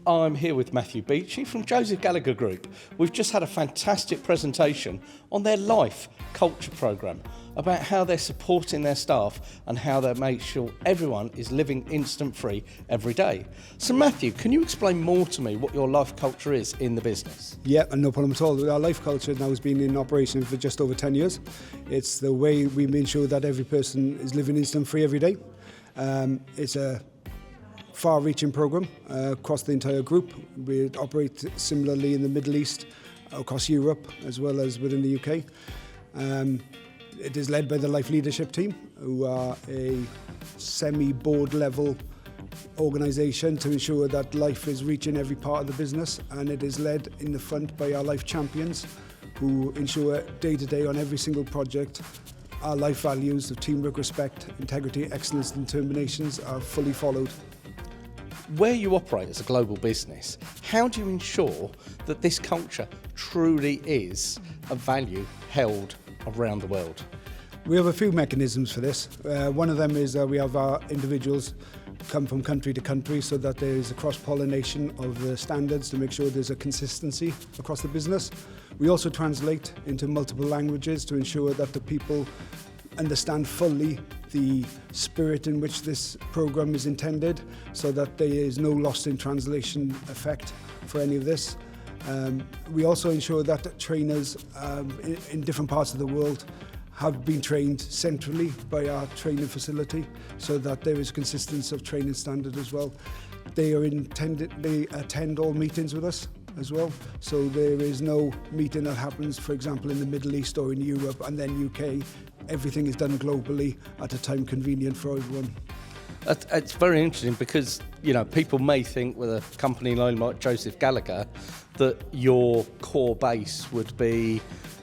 I'm here with Mathew Beechey from Gallagher Group. We've just had a fantastic presentation on their Life Culture programme about how they're supporting their staff and how they make sure everyone is living instant free every day. So Mathew, can you explain more to me what your life culture is in the business? Yeah, no problem at all. Our life culture now has been in operation for just over 10 years. It's the way we ensure that every person is living instant free every day. It's a far-reaching programme across the entire group. We operate similarly in the Middle East, across Europe, as well as within the UK. It is led by the Life Leadership Team, who are a semi-board level organisation to ensure that life is reaching every part of the business, and it is led in the front by our life champions, who ensure day to day on every single project our life values of teamwork, respect, integrity, excellence and determinations are fully followed. Where you operate as a global business, how do you ensure that this culture truly is a value held around the world? We have a few mechanisms for this. One of them is we have our individuals come from country to country so that there is a cross-pollination of the standards to make sure there's a consistency across the business. We also translate into multiple languages to ensure that the people understand fully the spirit in which this programme is intended, so that there is no loss in translation effect for any of this. We also ensure that trainers in different parts of the world have been trained centrally by our training facility, so that there is consistency of training standard as well. They attend all meetings with us as well, so there is no meeting that happens, for example, in the Middle East or in Europe and then UK. Everything is done globally at a time convenient for everyone. It's very interesting because, you know, people may think with a company like Gallagher that your core base would be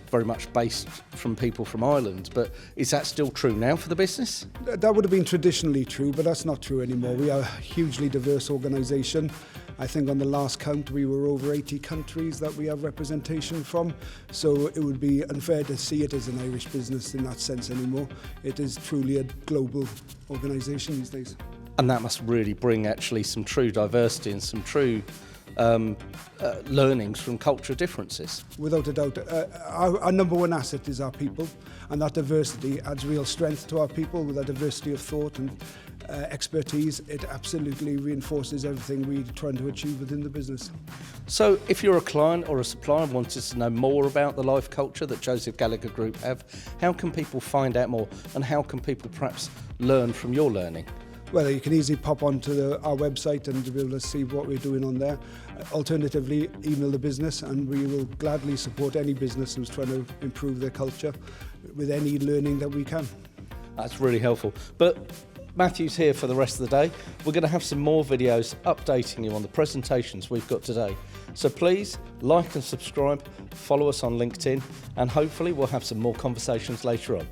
very much based from people from Ireland, but is that still true now for the business? That would have been traditionally true, but that's not true anymore. We are a hugely diverse organisation. I think on the last count we were over 80 countries that we have representation from, so it would be unfair to see it as an Irish business in that sense anymore. It is truly a global organisation these days. And that must really bring actually some true diversity and some true learnings from cultural differences. Without a doubt. Our number one asset is our people, and that diversity adds real strength to our people. With that diversity of thought and expertise, it absolutely reinforces everything we're trying to achieve within the business. So if you're a client or a supplier and wanted to know more about the life culture that Gallagher Group have, how can people find out more, and how can people perhaps learn from your learning? Well, you can easily pop onto our website and be able to see what we're doing on there. Alternatively, email the business, and we will gladly support any business who's trying to improve their culture with any learning that we can. That's really helpful. But Mathew's here for the rest of the day. We're going to have some more videos updating you on the presentations we've got today. So please like and subscribe, follow us on LinkedIn, and hopefully we'll have some more conversations later on.